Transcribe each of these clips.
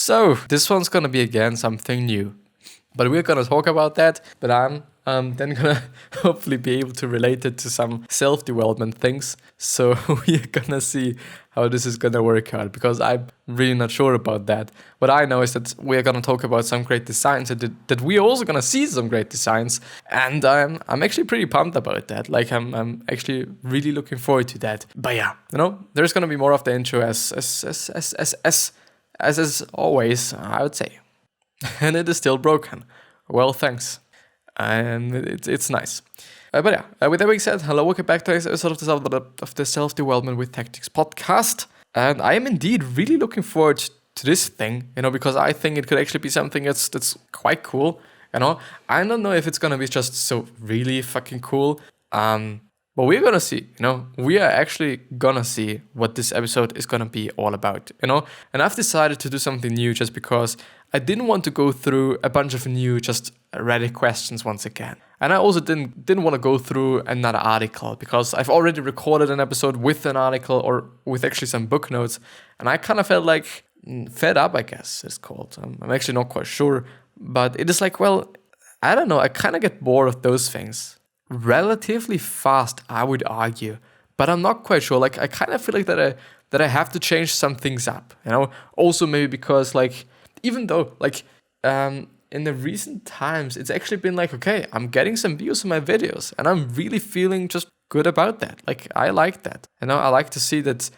So this one's gonna be again something new, but we're gonna talk about that. But I'm then gonna hopefully be able to relate it to some self-development things. So we're gonna see how this is gonna work out, because I'm really not sure about that. What I know is that we're gonna talk about some great designs, and that we're also gonna see some great designs, and I'm actually pretty pumped about that. Like I'm actually really looking forward to that. But yeah, there's gonna be more of the intro as always, I would say. And it is still broken. Well, thanks. And it's nice. But yeah, with that being said, hello, welcome back to today's episode of the Self-Development with Tactics podcast. And I am indeed really looking forward to this thing, because I think it could actually be something that's quite cool. I don't know if it's gonna be just so really fucking cool. But we're gonna see, we are actually gonna see what this episode is gonna be all about, And I've decided to do something new just because I didn't want to go through a bunch of new, just Reddit questions once again. And I also didn't want to go through another article, because I've already recorded an episode with an article or with actually some book notes. And I kind of felt like fed up, I guess it's called. I'm actually not quite sure. But it is like, well, I don't know. I kind of get bored of those things relatively fast, I would argue, but I'm not quite sure. Like, I kind of feel like that I have to change some things up, Also maybe because, like, even though, like, in the recent times, it's actually been like, okay, I'm getting some views on my videos, and I'm really feeling just good about that. Like, I like that, I like to see that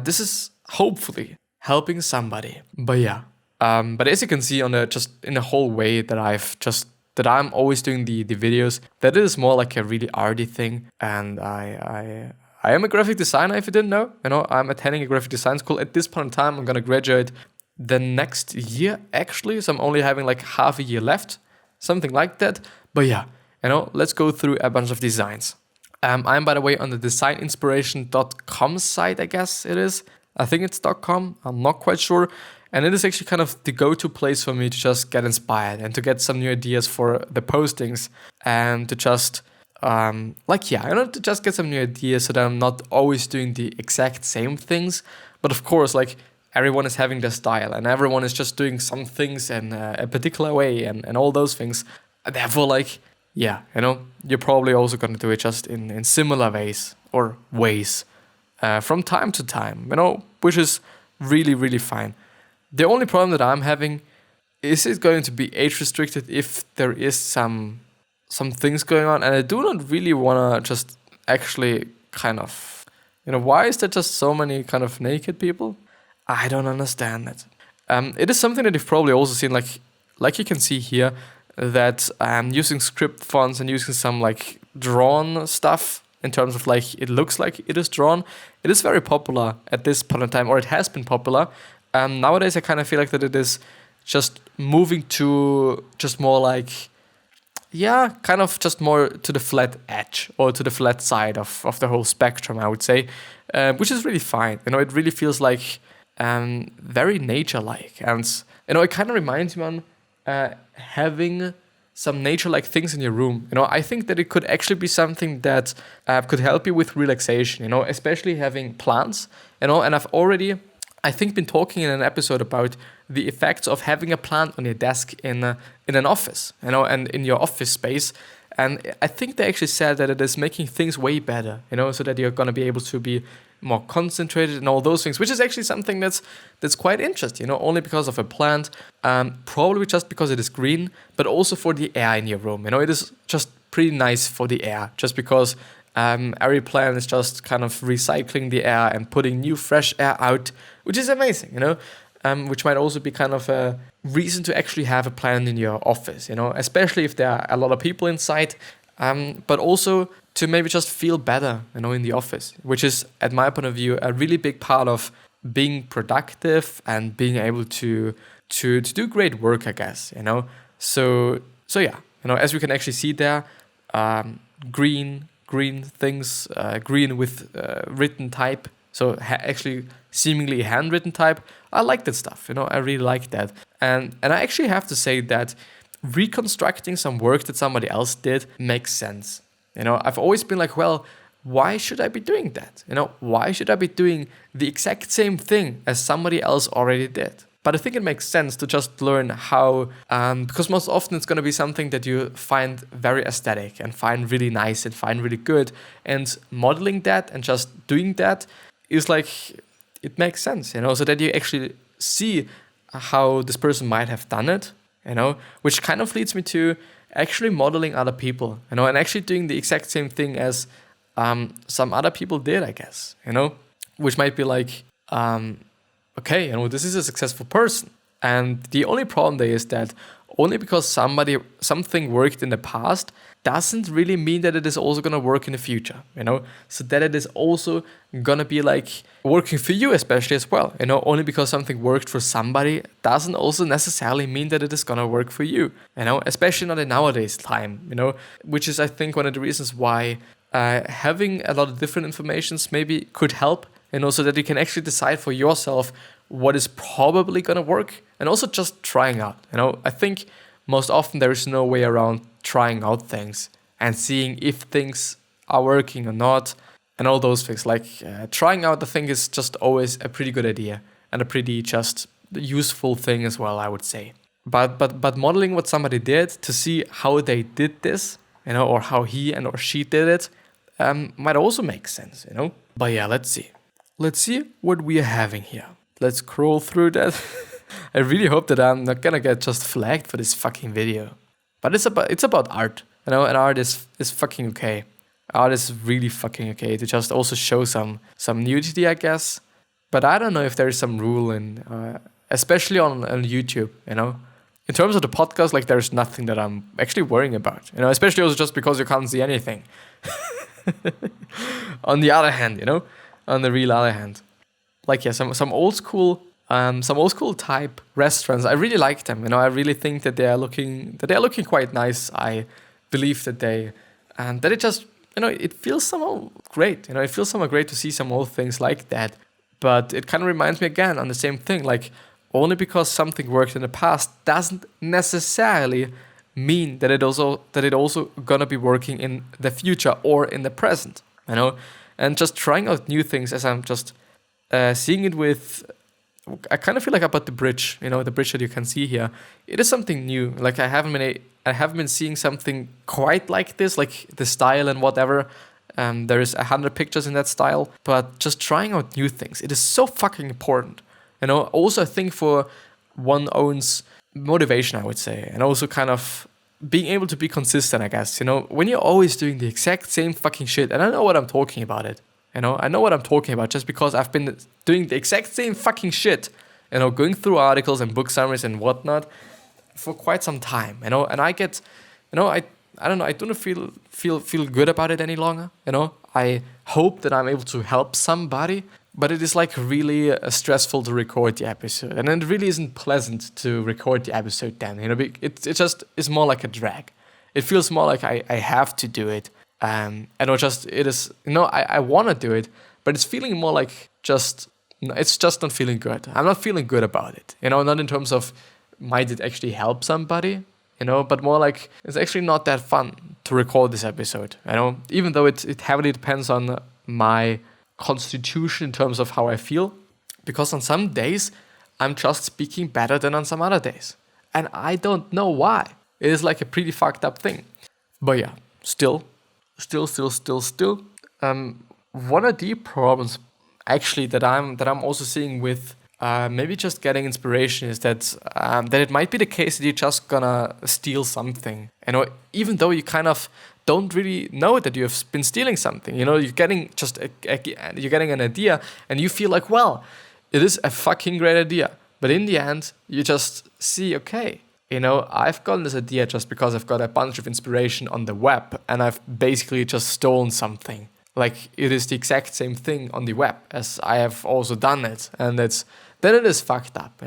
this is hopefully helping somebody. But yeah, but as you can see on in the whole way that I'm always doing the videos, that it is more like a really arty thing. And I am a graphic designer, if you didn't know. I'm attending a graphic design school. At this point in time, I'm gonna graduate the next year, actually. So I'm only having like half a year left, something like that. But yeah, let's go through a bunch of designs. I'm, by the way, on the designinspiration.com site, I guess it is. I think it's .com, I'm not quite sure. And it is actually kind of the go-to place for me to just get inspired and to get some new ideas for the postings, and to just, to just get some new ideas so that I'm not always doing the exact same things. But of course, like, everyone is having their style, and everyone is just doing some things in a particular way, and all those things. Therefore, like, yeah, you're probably also going to do it just in similar ways or ways from time to time, which is really, really fine. The only problem that I'm having is it going to be age restricted if there is some things going on, and I do not really want to just actually kind of, why is there just so many kind of naked people? I don't understand that. It is something that you've probably also seen, like you can see here, that I'm using script fonts and using some like drawn stuff in terms of like it looks like it is drawn. It is very popular at this point in time, or it has been popular. Nowadays, I kind of feel like that it is just moving to just more like, yeah, kind of just more to the flat edge or to the flat side of the whole spectrum, I would say, which is really fine. It really feels like very nature-like. And, it kind of reminds me on having some nature-like things in your room. I think that it could actually be something that could help you with relaxation, especially having plants, and I've already, I think, been talking in an episode about the effects of having a plant on your desk in an office, and in your office space. And I think they actually said that it is making things way better, so that you're going to be able to be more concentrated and all those things, which is actually something that's quite interesting, only because of a plant, probably just because it is green, but also for the air in your room. It is just pretty nice for the air, just because every plant is just kind of recycling the air and putting new fresh air out, which is amazing, which might also be kind of a reason to actually have a plant in your office, especially if there are a lot of people inside, but also to maybe just feel better, in the office, which is, at my point of view, a really big part of being productive and being able to do great work, I guess, So yeah, as we can actually see there, green things, green with written type, so actually seemingly handwritten type. I like that stuff, I really like that. And I actually have to say that reconstructing some work that somebody else did makes sense. I've always been like, well, why should I be doing that? Why should I be doing the exact same thing as somebody else already did? But I think it makes sense to just learn how, because most often it's going to be something that you find very aesthetic and find really nice and find really good. And modeling that and just doing that is like, it makes sense, so that you actually see how this person might have done it, which kind of leads me to actually modeling other people, and actually doing the exact same thing as some other people did, I guess, which might be like, okay, this is a successful person. And the only problem there is that only because something worked in the past doesn't really mean that it is also going to work in the future, so that it is also going to be like working for you, especially as well, only because something worked for somebody doesn't also necessarily mean that it is going to work for you, especially not in nowadays time, which is, I think, one of the reasons why having a lot of different informations maybe could help, so that you can actually decide for yourself what is probably going to work, and also just trying out. I think most often there is no way around trying out things and seeing if things are working or not, and all those things. Like trying out, I think, is just always a pretty good idea and a pretty just useful thing as well, I would say. But modeling what somebody did to see how they did this, or how he and or she did it, might also make sense, But yeah, let's see. Let's see what we are having here. Let's scroll through that. I really hope that I'm not gonna get just flagged for this fucking video. But it's about art, and art is fucking okay. Art is really fucking okay to just also show some nudity, I guess. But I don't know if there is some rule in, especially on YouTube, In terms of the podcast, like there's nothing that I'm actually worrying about, especially also just because you can't see anything. On the other hand, on the real other hand, like some old school type restaurants, I really like them. I really think that they are looking quite nice. I believe that that it just it feels somehow great. It feels somehow great to see some old things like that. But it kind of reminds me again on the same thing. Like only because something worked in the past doesn't necessarily mean that it also gonna be working in the future or in the present. And just trying out new things, as I'm just seeing it with, I kind of feel like about the bridge, the bridge that you can see here. It is something new. Like I haven't been seeing something quite like this, like the style and whatever. There is 100 pictures in that style, but just trying out new things. It is so fucking important. Also I think for one own's motivation, I would say, and also kind of being able to be consistent, I guess. When you're always doing the exact same fucking shit, and I know what I'm talking about it. I know what I'm talking about just because I've been doing the exact same fucking shit, going through articles and book summaries and whatnot for quite some time, and I get, I don't know, I don't feel good about it any longer, I hope that I'm able to help somebody, but it is like really stressful to record the episode, and it really isn't pleasant to record the episode then, it just is more like a drag. It feels more like I have to do it. I want to do it, but it's feeling more like it's just not feeling good. I'm not feeling good about it, not in terms of might it actually help somebody, but more like it's actually not that fun to record this episode, even though it heavily depends on my constitution in terms of how I feel, because on some days I'm just speaking better than on some other days, and I don't know why. It is like a pretty fucked up thing, but yeah, still. One of the problems actually that I'm also seeing with maybe just getting inspiration is that it might be the case that you're just gonna steal something, even though you kind of don't really know that you have been stealing something. You're getting you're getting an idea and you feel like, well, it is a fucking great idea, but in the end you just see, okay, I've gotten this idea just because I've got a bunch of inspiration on the web, and I've basically just stolen something. Like it is the exact same thing on the web as I have also done it, and then it is fucked up,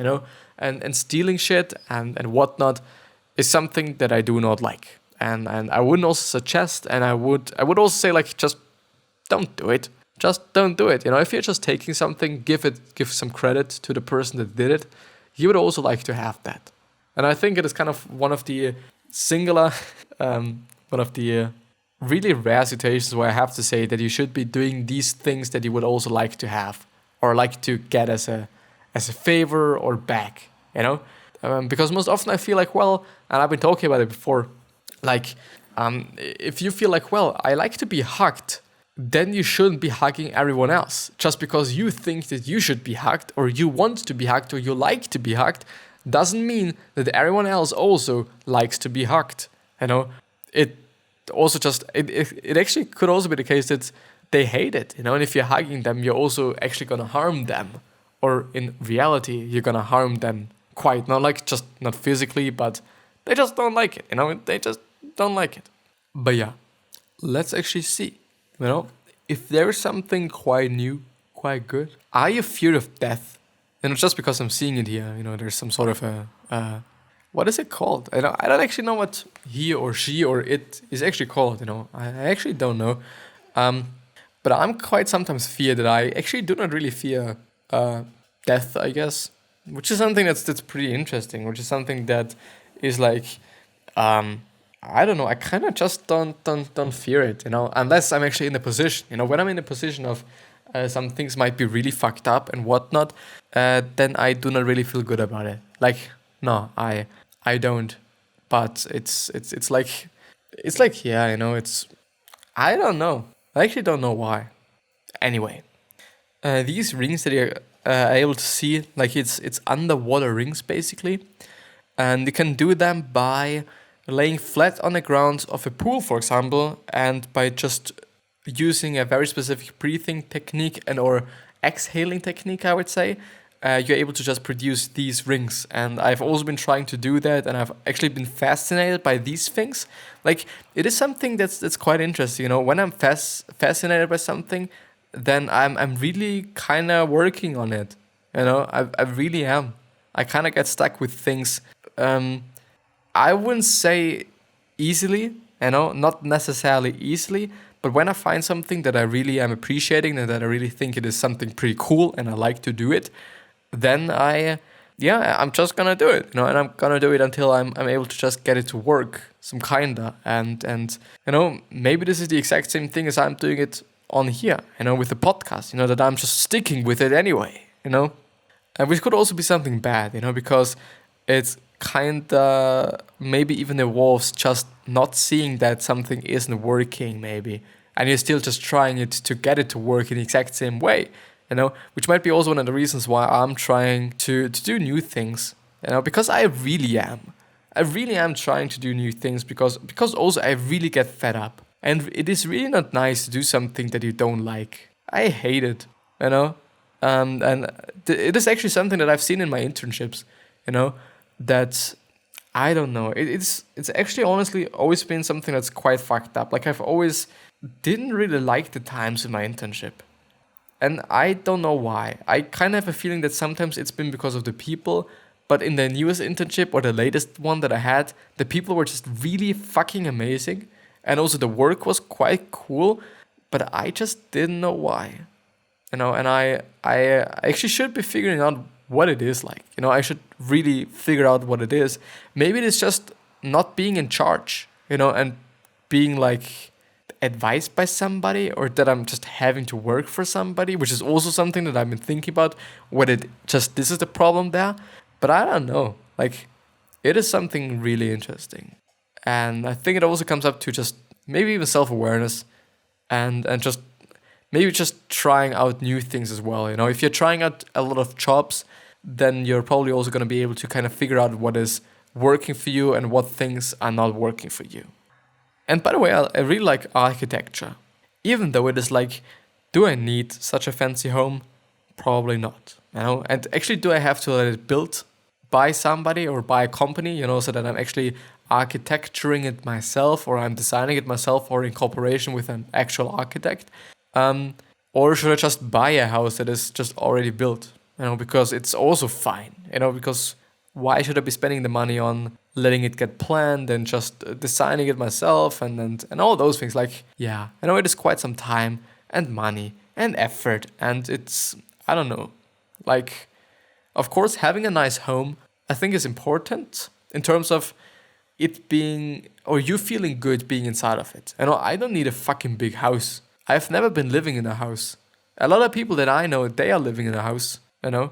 And stealing shit and whatnot is something that I do not like, and I wouldn't also suggest, and I would also say, like, just don't do it. Just don't do it. If you're just taking something, give some credit to the person that did it. You would also like to have that. And I think it is kind of one of the really rare situations where I have to say that you should be doing these things that you would also like to have or like to get as as a favor or back, you know? Because most often I feel like, well, and I've been talking about it before, like, if you feel like, well, I like to be hugged, then you shouldn't be hugging everyone else. Just because you think that you should be hugged, or you want to be hugged, or you like to be hugged, doesn't mean that everyone else also likes to be hugged. You know, it also just, it actually could also be the case that they hate it, you know, and if you're hugging them, you're also actually gonna harm them. Or in reality, you're gonna harm them quite, not like just not physically, but they just don't like it, you know, they just don't like it. But yeah, let's actually see, you know, if there's something quite new, quite good. Are you afraid of death? You know, just because I'm seeing it here, you know, there's some sort of a what is it called? I don't actually know what he or she or it is actually called, you know, I actually don't know. But I'm quite sometimes fear that I actually do not really fear death, I guess, which is something that's pretty interesting, which is something that is like, I don't know, I kind of just don't fear it, you know, unless I'm actually in the position, you know, when I'm in a position of some things might be really fucked up and whatnot, then I do not really feel good about it. Like, no, I don't, but it's like, yeah, you know, I don't know. I actually don't know why. Anyway, these rings that you're able to see, like it's underwater rings basically, and you can do them by laying flat on the ground of a pool, for example, and by just using a very specific breathing technique and or exhaling technique, I would say, you're able to just produce these rings. And I've also been trying to do that, and I've actually been fascinated by these things. Like, it is something that's quite interesting, you know. When I'm fascinated by something, then I'm really kind of working on it, you know. I really am. I kind of get stuck with things. I wouldn't say easily, you know, not necessarily easily, but when I find something that I really am appreciating and that I really think it is something pretty cool and I like to do it, then I'm just gonna do it, you know, and I'm gonna do it until I'm able to just get it to work, some kinda, and you know, maybe this is the exact same thing as I'm doing it on here, you know, with the podcast, you know, that I'm just sticking with it anyway, you know, and which could also be something bad, you know, because it's kinda maybe even involves just not seeing that something isn't working, maybe, and you're still just trying it to get it to work in the exact same way, you know, which might be also one of the reasons why I'm trying to do new things, you know, because I really am trying to do new things because also I really get fed up, and it is really not nice to do something that you don't like. I hate it, you know, it is actually something that I've seen in my internships, you know, that I don't know. It's actually honestly always been something that's quite fucked up. Like, I've always didn't really like the times in my internship. And I don't know why. I kind of have a feeling that sometimes it's been because of the people, but in the newest internship or the latest one that I had, the people were just really fucking amazing. And also the work was quite cool, but I just didn't know why. You know, and I actually should be figuring out what it is like. You know, I should really figure out what it is. Maybe it is just not being in charge, you know, and being like advised by somebody, or that I'm just having to work for somebody, which is also something that I've been thinking about, whether this is the problem there. But I don't know. Like, it is something really interesting. And I think it also comes up to just maybe even self-awareness and just maybe just trying out new things as well. You know, if you're trying out a lot of jobs, then you're probably also going to be able to kind of figure out what is working for you and what things are not working for you. And by the way, I really like architecture. Even though it is like, do I need such a fancy home? Probably not. You know, and actually, do I have to let it built by somebody or by a company, you know, so that I'm actually architecturing it myself, or I'm designing it myself, or in cooperation with an actual architect? Or should I just buy a house that is just already built? You know, because it's also fine. You know, because why should I be spending the money on letting it get planned and just designing it myself and all those things? Like, yeah, I know it is quite some time and money and effort, and it's, I don't know. Like, of course, having a nice home, I think, is important in terms of it being, or you feeling good being inside of it. You know, I don't need a fucking big house. I've never been living in a house. A lot of people that I know, they are living in a house, you know.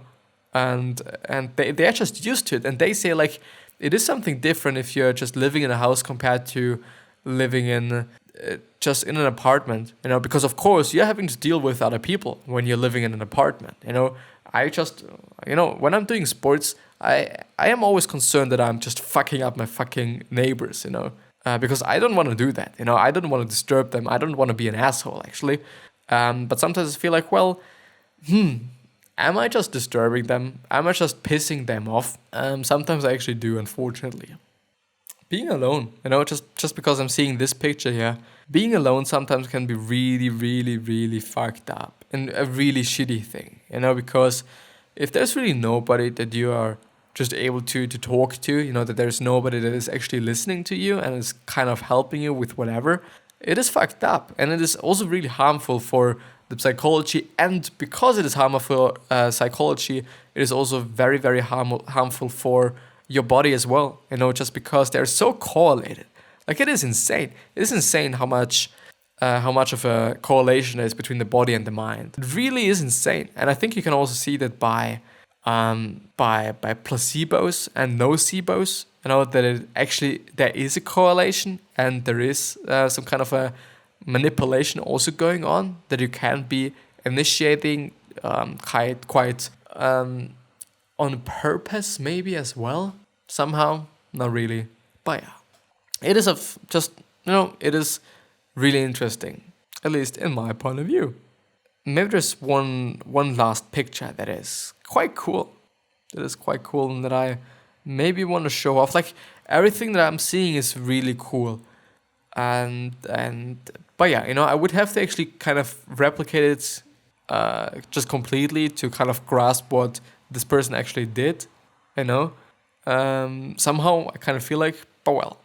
and they're just used to it, and they say like it is something different if you're just living in a house compared to living in just in an apartment, because of course you're having to deal with other people when you're living in an apartment. I just, when I'm doing sports, I am always concerned that I'm just fucking up my fucking neighbors, because I don't want to do that. I don't want to disturb them. I don't want to be an asshole, actually. But sometimes I feel like, well, am I just disturbing them? Am I just pissing them off? Sometimes I actually do, unfortunately. Being alone, just because I'm seeing this picture here, being alone sometimes can be really, really, really fucked up and a really shitty thing, because if there's really nobody that you are just able to talk to, that there's nobody that is actually listening to you and is kind of helping you with whatever, it is fucked up. And it is also really harmful for the psychology. And because it is harmful for psychology, it is also very, very harmful for your body as well, just because they're so correlated. Like, it is insane. It is insane how much of a correlation there is between the body and the mind. It really is insane. And I think you can also see that by placebos and nocebos, that there is a correlation, and there is some kind of a manipulation also going on, that you can be initiating quite on purpose maybe as well, somehow, not really, but yeah, it is it is really interesting, at least in my point of view. Maybe there's one last picture that is quite cool, and that I maybe want to show off. Like, everything that I'm seeing is really cool, but yeah, I would have to actually kind of replicate it just completely to kind of grasp what this person actually did, somehow I kind of feel like, but well.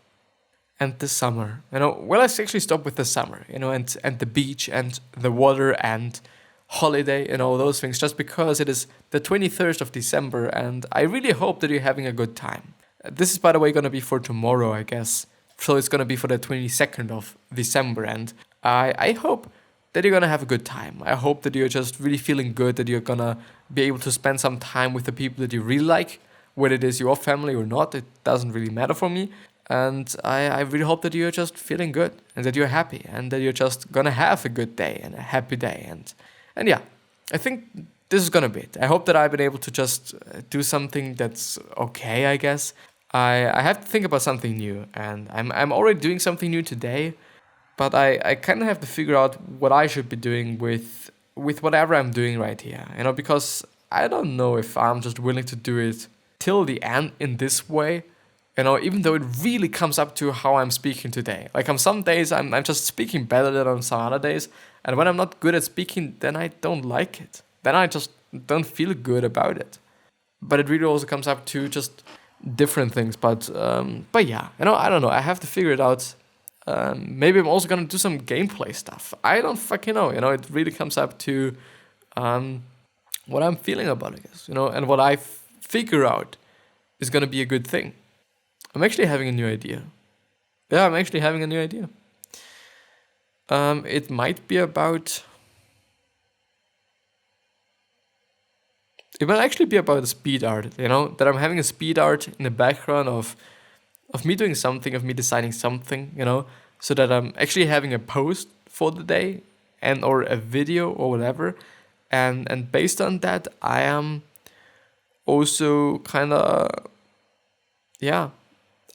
And the summer, let's actually stop with the summer, and the beach and the water and holiday and all those things, just because it is the 23rd of December, and I really hope that you're having a good time. This is, by the way, going to be for tomorrow, I guess. So it's going to be for the 22nd of December, and I hope that you're going to have a good time. I hope that you're just really feeling good, that you're going to be able to spend some time with the people that you really like, whether it is your family or not, it doesn't really matter for me. And I really hope that you're just feeling good, and that you're happy, and that you're just going to have a good day and a happy day. And yeah, I think this is going to be it. I hope that I've been able to just do something that's okay, I guess. I have to think about something new, and I'm already doing something new today, but I kind of have to figure out what I should be doing with whatever I'm doing right here, because I don't know if I'm just willing to do it till the end in this way, even though it really comes up to how I'm speaking today. Like, on some days I'm just speaking better than on some other days, and when I'm not good at speaking, then I don't like it. Then I just don't feel good about it. But it really also comes up to just different things. But yeah, I don't know. I have to figure it out. Maybe I'm also gonna do some gameplay stuff. I don't fucking know. It really comes up to what I'm feeling about it, I guess. And what I figure out is gonna be a good thing. I'm actually having a new idea. Yeah, I'm actually having a new idea. It might be about... It might actually be about a speed art, that I'm having a speed art in the background of me doing something, of me designing something, so that I'm actually having a post for the day and or a video or whatever. And based on that, I am also kind of, yeah,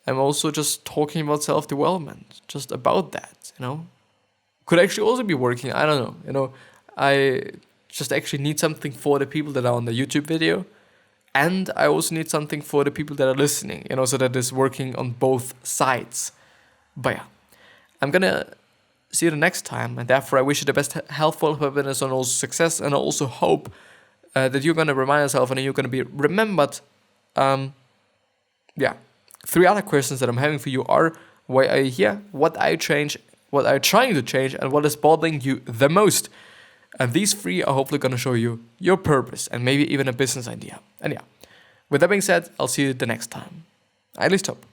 I'm also just talking about self-development, just about that, Could actually also be working, I don't know, I just actually need something for the people that are on the YouTube video, and I also need something for the people that are listening, so that it's working on both sides. But yeah, I'm gonna see you the next time, and therefore I wish you the best health, happiness, and also success, and I also hope that you're gonna remind yourself and you're gonna be remembered. Yeah. 3 other questions that I'm having for you are: why are you here? What are you trying to change? And what is bothering you the most? And these 3 are hopefully going to show you your purpose and maybe even a business idea. And yeah, with that being said, I'll see you the next time. I at least hope.